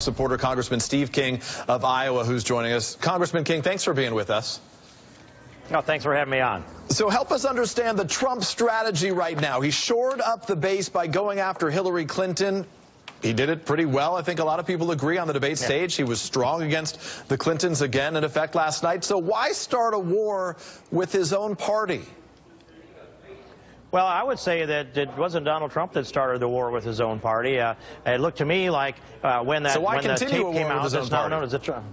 Supporter Congressman Steve King of Iowa, who's joining us. Congressman King, thanks for being with us. No, thanks for having me on. So help us understand the Trump strategy right now. He shored up the base by going after Hillary Clinton. He did it pretty well. I think a lot of people agree on the debate stage. He was strong against the Clintons again, in effect, last night. So why start a war with his own party? Well, I would say that it wasn't Donald Trump that started the war with his own party. It looked to me like when the tape came out, it's now known as the Trump.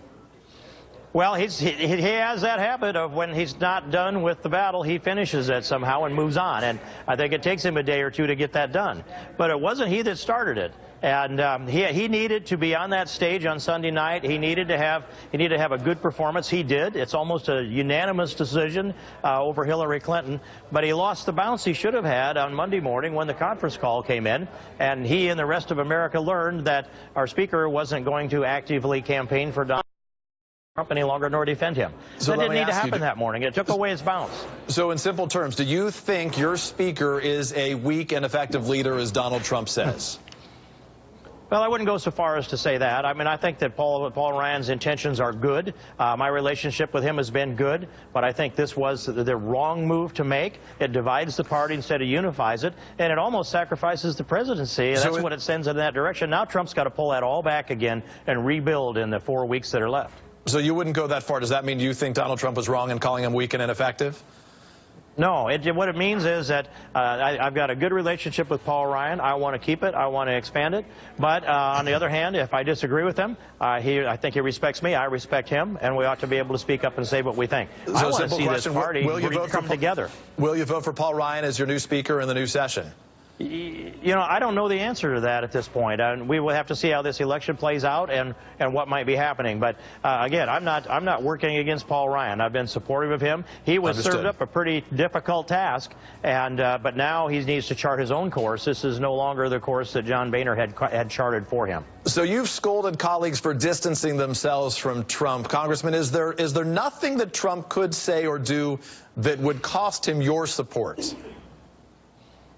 Well, he has that habit of when he's not done with the battle, he finishes it somehow and moves on. And I think it takes him a day or two to get that done. But it wasn't he that started it. And he needed to be on that stage on Sunday night. He needed to have a good performance. He did. It's almost a unanimous decision over Hillary Clinton. But he lost the bounce he should have had on Monday morning when the conference call came in. And he and the rest of America learned that our speaker wasn't going to actively campaign for Donald Trump any longer nor defend him. So that didn't need to happen that morning. It took away his bounce. So in simple terms, do you think your speaker is a weak and effective leader, as Donald Trump says? Well, I wouldn't go so far as to say that. I mean, I think that Paul Ryan's intentions are good. My relationship with him has been good, but I think this was the wrong move to make. It divides the party instead of unifies it, and it almost sacrifices the presidency. That's what it sends in that direction. Now Trump's got to pull that all back again and rebuild in the 4 weeks that are left. So you wouldn't go that far. Does that mean you think Donald Trump was wrong in calling him weak and ineffective? No, what it means is that I've got a good relationship with Paul Ryan. I want to keep it. I want to expand it. But on the other hand, if I disagree with him, I think he respects me. I respect him, and we ought to be able to speak up and say what we think. So I want to see this party come together. Will you vote for Paul Ryan as your new speaker in the new session? You know, I don't know the answer to that at this point. We will have to see how this election plays out and what might be happening. But again, I'm not working against Paul Ryan. I've been supportive of him. He was served up a pretty difficult task, and but now he needs to chart his own course. This is no longer the course that John Boehner had charted for him. So you've scolded colleagues for distancing themselves from Trump. Congressman, is there nothing that Trump could say or do that would cost him your support?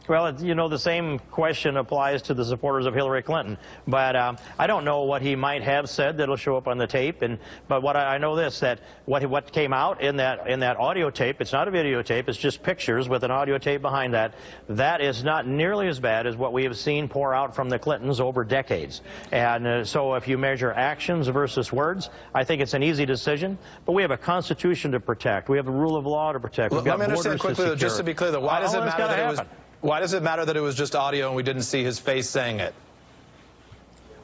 Well, you know, the same question applies to the supporters of Hillary Clinton. But I don't know what he might have said that'll show up on the tape. But what I know this, that what came out in that audio tape, it's not a videotape, it's just pictures with an audio tape behind that. That is not nearly as bad as what we have seen pour out from the Clintons over decades. And so if you measure actions versus words, I think it's an easy decision. But we have a Constitution to protect. We have a rule of law to protect. We've got Let me understand quickly, just to be clear, though, why does it matter that it was just audio and we didn't see his face saying it?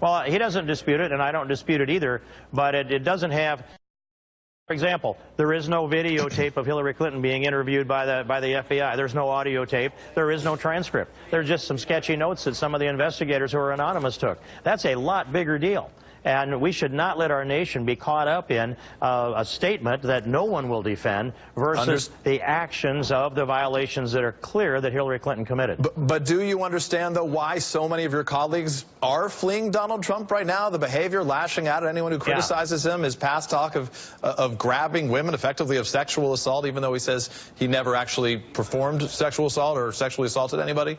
Well, he doesn't dispute it, and I don't dispute it either, but it doesn't have... For example, there is no videotape of Hillary Clinton being interviewed by the FBI. There's no audio tape. There is no transcript. There's just some sketchy notes that some of the investigators who are anonymous took. That's a lot bigger deal. And we should not let our nation be caught up in a statement that no one will defend versus the actions of the violations that are clear that Hillary Clinton committed. But do you understand, though, why so many of your colleagues are fleeing Donald Trump right now? The behavior, lashing out at anyone who criticizes him, his past talk of grabbing women, effectively of sexual assault, even though he says he never actually performed sexual assault or sexually assaulted anybody?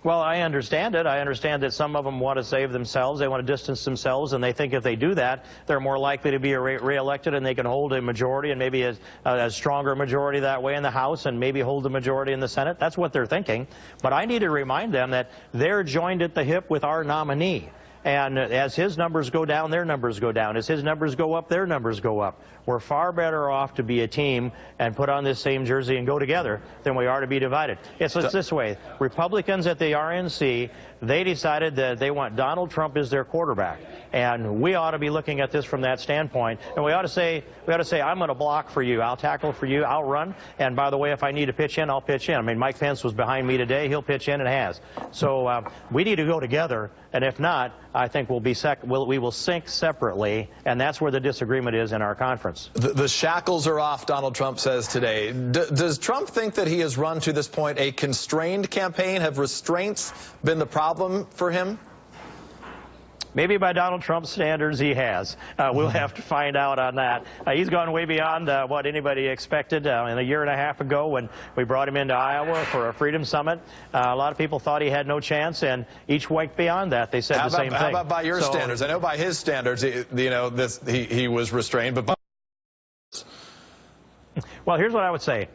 Well, I understand it. I understand that some of them want to save themselves. They want to distance themselves, and they think if they do that, they're more likely to be reelected, and they can hold a majority and maybe a stronger majority that way in the House and maybe hold the majority in the Senate. That's what they're thinking. But I need to remind them that they're joined at the hip with our nominee. And as his numbers go down, their numbers go down. As his numbers go up, their numbers go up. We're far better off to be a team and put on this same jersey and go together than we are to be divided. It's this way. Republicans at the RNC, they decided that they want Donald Trump as their quarterback. And we ought to be looking at this from that standpoint. And we ought to say, I'm going to block for you. I'll tackle for you. I'll run. And by the way, if I need to pitch in, I'll pitch in. I mean, Mike Pence was behind me today. He'll pitch in and has. So we need to go together. And if not, I think we will sink separately. And that's where the disagreement is in our conference. The shackles are off, Donald Trump says today. Does Trump think that he has run to this point a constrained campaign? Have restraints been the problem for him? Maybe by Donald Trump's standards, he has. We'll have to find out on that. He's gone way beyond what anybody expected. In a year and a half ago, when we brought him into Iowa for a Freedom Summit, a lot of people thought he had no chance, and each week beyond that, they said the same thing. How about by your standards? I know by his standards, he was restrained, but by... Well, here's what I would say.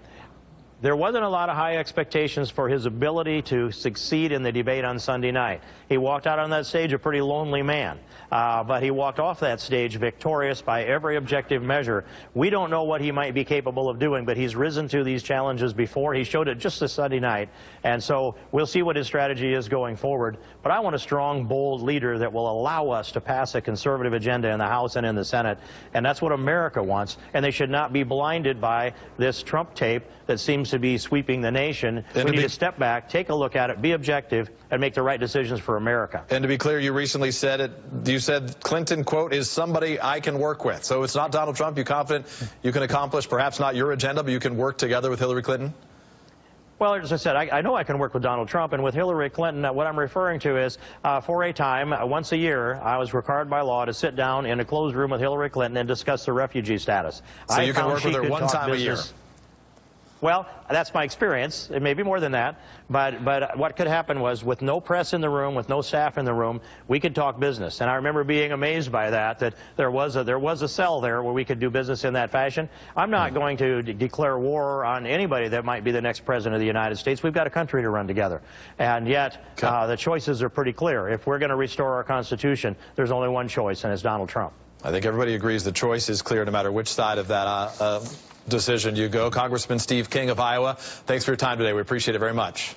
There wasn't a lot of high expectations for his ability to succeed in the debate on Sunday night. He walked out on that stage a pretty lonely man, but he walked off that stage victorious by every objective measure. We don't know what he might be capable of doing, but he's risen to these challenges before. He showed it just this Sunday night, and so we'll see what his strategy is going forward. But I want a strong, bold leader that will allow us to pass a conservative agenda in the House and in the Senate, and that's what America wants, and they should not be blinded by this Trump tape that seems to be sweeping the nation. We need to step back, take a look at it, be objective, and make the right decisions for America. And to be clear, you recently said you said Clinton, quote, is somebody I can work with. So it's not Donald Trump. You confident you can accomplish perhaps not your agenda, but you can work together with Hillary Clinton? Well, as I said, I know I can work with Donald Trump, and with Hillary Clinton, what I'm referring to is, for a time, once a year, I was required by law to sit down in a closed room with Hillary Clinton and discuss the refugee status. So you can work with her one time a year? Well, that's my experience. It may be more than that, but what could happen was, with no press in the room, with no staff in the room, we could talk business. And I remember being amazed by that there was a cell there where we could do business in that fashion. I'm not going to declare war on anybody that might be the next president of the United States. We've got a country to run together. And yet, the choices are pretty clear. If we're going to restore our Constitution, there's only one choice, and it's Donald Trump. I think everybody agrees the choice is clear no matter which side of that decision you go. Congressman Steve King of Iowa, thanks for your time today. We appreciate it very much.